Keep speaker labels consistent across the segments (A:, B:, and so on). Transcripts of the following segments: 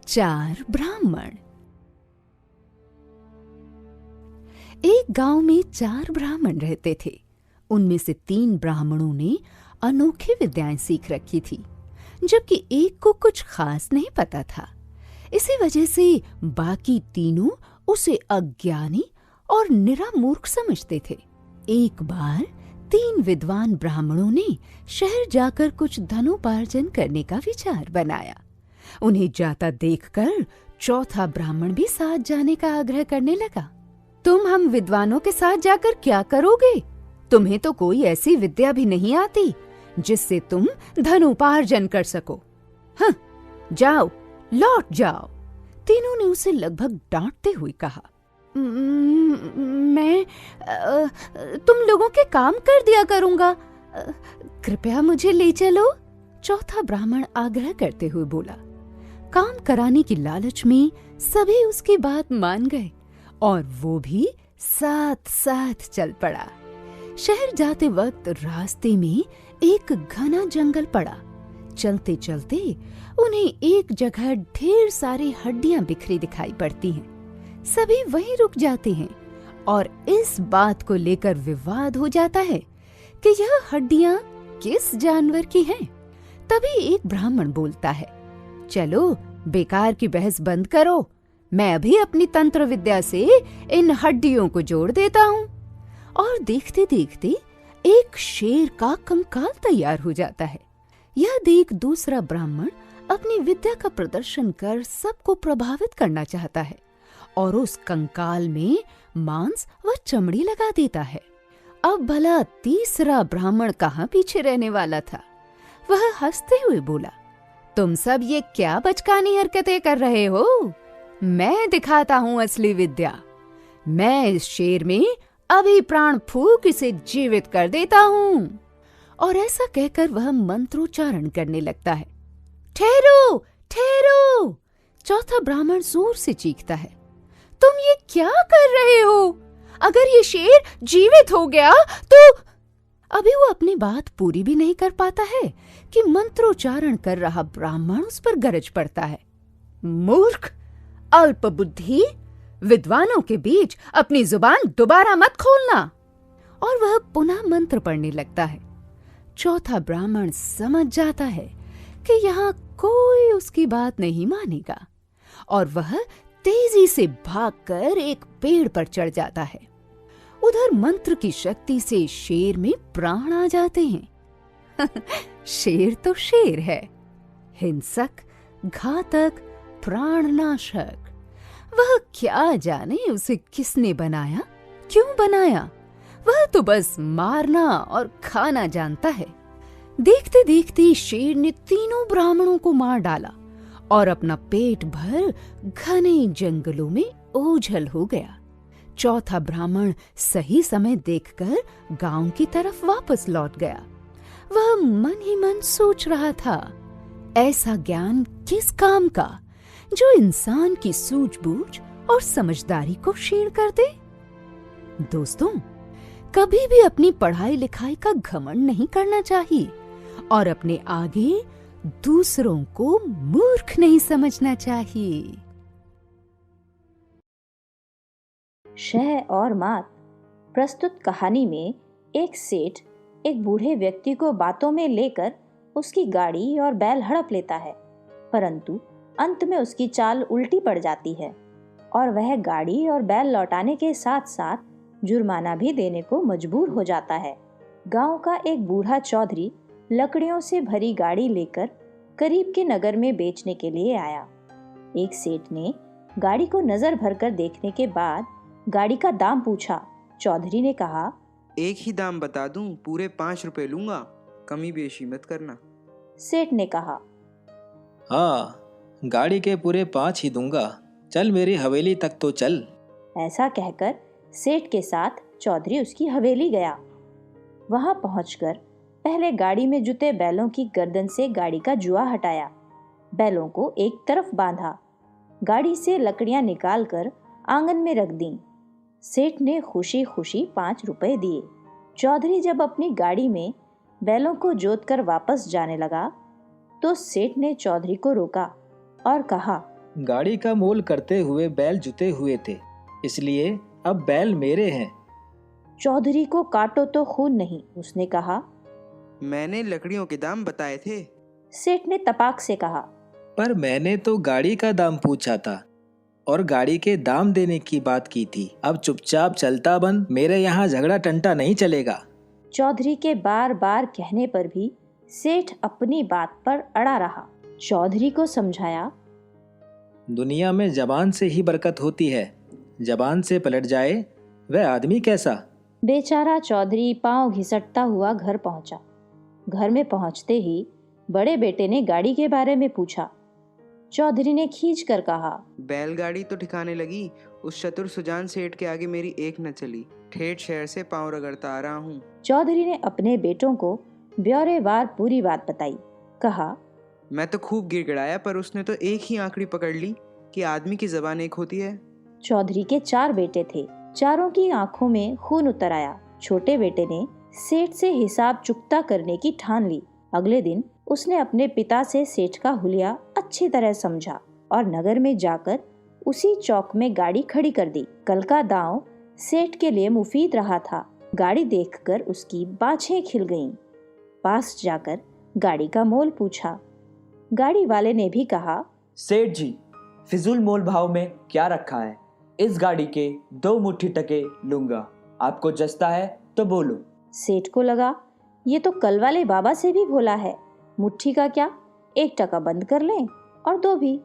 A: चार ब्राह्मण। एक गांव में चार ब्राह्मण रहते थे। उनमें से 3 ब्राह्मणों ने अनोखी विद्याएं सीख रखी थी, जबकि एक को कुछ खास नहीं पता था। इसी वजह से बाकी तीनों उसे अज्ञानी और निरा मूर्ख समझते थे। एक बार 3 विद्वान ब्राह्मणों ने शहर जाकर कुछ धनोपार्जन करने का विचार बनाया। उन्हें जाता देखकर चौथा ब्राह्मण भी साथ जाने का आग्रह करने लगा। तुम हम विद्वानों के साथ जाकर क्या करोगे? तुम्हें तो कोई ऐसी विद्या भी नहीं आती जिससे तुम धनोपार्जन कर सको। हाँ, जाओ, लौट जाओ। तीनों ने उसे लगभग डांटते हुए कहा। मैं तुम लोगों के काम कर दिया करूंगा, कृपया मुझे ले चलो। चौथा ब्राह्मण आग्रह करते हुए बोला। काम कराने की लालच में सभी उसकी बात मान गए और वो भी साथ साथ चल पड़ा। शहर जाते वक्त रास्ते में एक घना जंगल पड़ा। चलते चलते उन्हें एक जगह ढेर सारी हड्डियां बिखरी दिखाई पड़ती हैं। सभी वहीं रुक जाते हैं और इस बात को लेकर विवाद हो जाता है कि यह हड्डियां किस जानवर की हैं। तभी एक ब्राह्मण बोलता है, चलो बेकार की बहस बंद करो, मैं अभी अपनी तंत्र विद्या से इन हड्डियों को जोड़ देता हूँ। और देखते देखते एक शेर का कंकाल तैयार हो जाता है। यह देख दूसरा ब्राह्मण अपनी विद्या का प्रदर्शन कर सबको प्रभावित करना चाहता है और उस कंकाल में मांस व चमड़ी लगा देता है। अब भला तीसरा ब्राह्मण कहाँ पीछे रहने वाला था। वह हंसते हुए बोला, तुम सब ये क्या बचकानी हरकतें कर रहे हो? मैं दिखाता हूँ असली विद्या। मैं इस शेर में अभी प्राण फूंक इसे जीवित कर देता हूँ। और ऐसा कहकर वह मंत्रोच्चारण करने लगता है। ठहरो, ठहरो! चौथा ब्राह्मण जोर से चीखता है, तुम ये क्या कर रहे हो? अगर ये शेर जीवित हो गया तो। अभी वो अपनी बात पूरी भी नहीं कर पाता है कि मंत्रोच्चारण कर रहा ब्राह्मण उस पर गरज पड़ता है। मूर्ख, अल्प बुद्धि, विद्वानों के बीच अपनी जुबान दोबारा मत खोलना। और वह पुनः मंत्र पढ़ने लगता है। चौथा ब्राह्मण समझ जाता है कि यहाँ कोई उसकी बात नहीं मानेगा और वह तेजी से भागकर एक पेड़ पर चढ़ जाता है। उधर मंत्र की शक्ति से शेर में प्राण आ जाते हैं। शेर तो शेर है, हिंसक, घातक, प्राणनाशक। वह क्या जाने उसे किसने बनाया, क्यों बनाया? वह तो बस मारना और खाना जानता है। देखते देखते शेर ने तीनों ब्राह्मणों को मार डाला और अपना पेट भर घने जंगलों में ओझल हो गया। चौथा ब्राह्मण सही समय देखकर गांव की तरफ वापस लौट गया। वह मन ही मन सोच रहा था, ऐसा ज्ञान किस काम का जो इंसान की सूझबूझ और समझदारी को क्षीण कर दे। दोस्तों, कभी भी अपनी पढ़ाई लिखाई का घमंड नहीं करना चाहिए और अपने आगे दूसरों को मूर्ख नहीं समझना चाहिए।
B: शह और मात प्रस्तुत कहानी में एक सेठ एक बूढ़े व्यक्ति को बातों में लेकर उसकी गाड़ी और बैल हड़प लेता है, परंतु अंत में उसकी चाल उल्टी पड़ जाती है और वह गाड़ी और बैल लौटाने के साथ साथ जुर्माना भी देने को मजबूर हो जाता है। गांव का एक बूढ़ा चौधरी लकड़ियों से भरी गाड़ी लेकर करीब के नगर में बेचने के लिए आया। एक सेठ ने गाड़ी को नजर भरकर देखने के बाद गाड़ी का दाम पूछा। चौधरी ने कहा,
C: एक ही दाम बता दूं, पूरे 5 रुपए लूंगा, कमी बेशी मत करना।
B: सेठ ने कहा,
D: हाँ, गाड़ी के पूरे 5 ही दूंगा, चल मेरी हवेली तक तो चल।
B: ऐसा कहकर सेठ के साथ चौधरी उसकी हवेली गया। वहां पहुंचकर पहले गाड़ी में जुते बैलों की गर्दन से गाड़ी का जुआ हटाया, बैलों को एक तरफ बांधा, गाड़ी से लकड़ियां निकालकर आंगन में रख दी। सेठ ने खुशी खुशी 5 रुपए दिए। चौधरी जब अपनी गाड़ी में बैलों को जोतकर वापस जाने लगा तो सेठ ने चौधरी को रोका और कहा,
D: गाड़ी का मोल करते हुए बैल जुते हुए थे, इसलिए अब बैल मेरे हैं।
B: चौधरी को काटो तो खून नहीं, उसने कहा।
C: मैंने लकड़ियों के दाम बताए थे।
B: सेठ ने तपाक से कहा।
D: पर मैंने तो गाड़ी का दाम पूछा था और गाड़ी के दाम देने की बात की थी। अब चुपचाप चलता बन, मेरे यहाँ झगड़ा टंटा नहीं चलेगा।
B: चौधरी के बार बार कहने पर भी सेठ अपनी बात पर अड़ा रहा। चौधरी को समझाया,
D: दुनिया में जबान से ही बरकत होती है, जबान से पलट जाए वह आदमी कैसा।
B: बेचारा चौधरी पांव घिसटता हुआ घर पहुंचा। घर में पहुंचते ही बड़े बेटे ने गाड़ी के बारे में पूछा। चौधरी ने खींच कर कहा,
C: बैलगाड़ी तो ठिकाने लगी, उस चतुर सुजान सेठ के आगे मेरी एक न चली। ठेठ शहर से पांव रगड़ता आ रहा हूँ।
B: चौधरी ने अपने बेटों को ब्यौरेवार पूरी बात बताई। कहा,
C: मैं तो खूब गिड़गिड़ाया, पर उसने तो एक ही आंकड़ी पकड़ ली कि आदमी की जबान एक होती है।
B: चौधरी के 4 बेटे थे। चारों की आंखों में खून उतर आया। छोटे बेटे ने सेठ से हिसाब चुकता करने की ठान ली। अगले दिन उसने अपने पिता से सेठ का हुलिया अच्छी तरह समझा और नगर में जाकर उसी चौक में गाड़ी खड़ी कर दी। कल का दांव सेठ के लिए मुफीद रहा था। गाड़ी देखकर उसकी बाछें खिल गईं। पास जाकर गाड़ी का मोल पूछा। गाड़ी वाले ने भी कहा,
E: सेठ जी, फिजूल मोल भाव में क्या रखा है? इस गाड़ी के 2 मुट्ठी टके लूंगा। आपको जचता है तो बोलो।
B: सेठ को लगा ये तो कल वाले बाबा से भी भोला है। मुट्ठी का क्या, 1 टका बंद कर लें और 2 भी।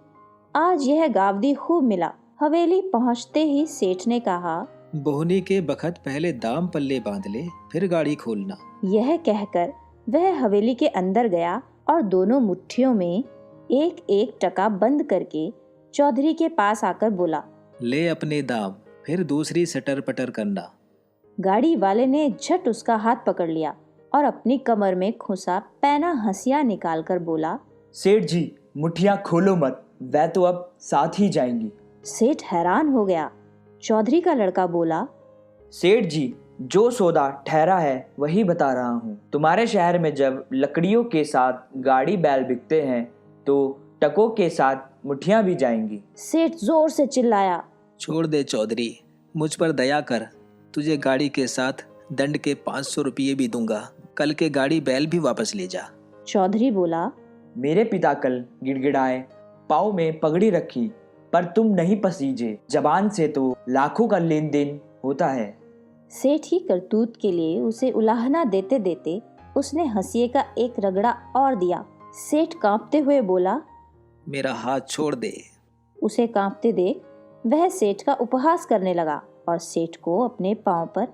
B: आज यह गावदी खूब मिला। हवेली पहुंचते ही सेठ ने कहा,
D: बोहनी के बखत पहले दाम पल्ले बांध ले, फिर गाड़ी खोलना।
B: यह कहकर वह हवेली के अंदर गया और दोनों मुट्ठियों में 1-1 टका बंद करके चौधरी के पास आकर बोला,
D: ले अपने दाम, फिर दूसरी सटर पटर करना।
B: गाड़ी वाले ने झट उसका हाथ पकड़ लिया और अपनी कमर में खुसा पैना हंसिया निकाल कर बोला,
E: सेठ जी, मुठियां खोलो मत, वह तो अब साथ ही जाएंगी।
B: सेठ हैरान हो गया। चौधरी का लड़का बोला,
E: सेठ जी, जो सौदा ठहरा है वही बता रहा हूँ। तुम्हारे शहर में जब लकड़ियों के साथ गाड़ी बैल बिकते हैं तो टकों के साथ मुठियां भी जाएंगी।
B: सेठ जोर से चिल्लाया,
D: छोड़ दे चौधरी, मुझ पर दया कर। तुझे गाड़ी के साथ दंड के 500 रुपये भी दूंगा। कल के गाड़ी बैल भी वापस ले जा।
B: चौधरी बोला,
E: मेरे पिता कल गिड़गिड़ाए, पाँव में पगड़ी रखी, पर तुम नहीं पसीजे। जबान से तो लाखों का लेन देन होता है।
B: सेठ ही करतूत के लिए उसे उलाहना देते देते उसने हंसिए का एक रगड़ा और दिया। सेठ कांपते हुए बोला,
D: मेरा हाथ छोड़ दे।
B: उसे कांपते देख वह सेठ का उपहास करने लगा और सेठ को अपने पांव पर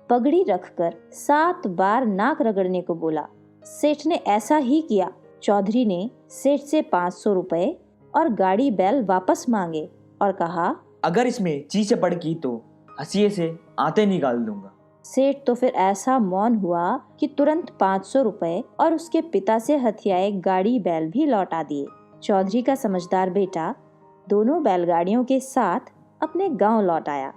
B: पगड़ी रखकर 7 बार नाक रगड़ने को बोला। सेठ ने ऐसा ही किया। चौधरी ने सेठ से 500 रुपए और गाड़ी बैल वापस मांगे और कहा,
E: अगर इसमें चीचपड़ की तो हंसिए से आते निकाल दूंगा।
B: सेठ तो फिर ऐसा मौन हुआ कि तुरंत 500 रुपए और उसके पिता से हथियाए गाड़ी बैल भी लौटा दिए। चौधरी का समझदार बेटा दोनों बैलगाड़ियों के साथ अपने गांव लौट आया।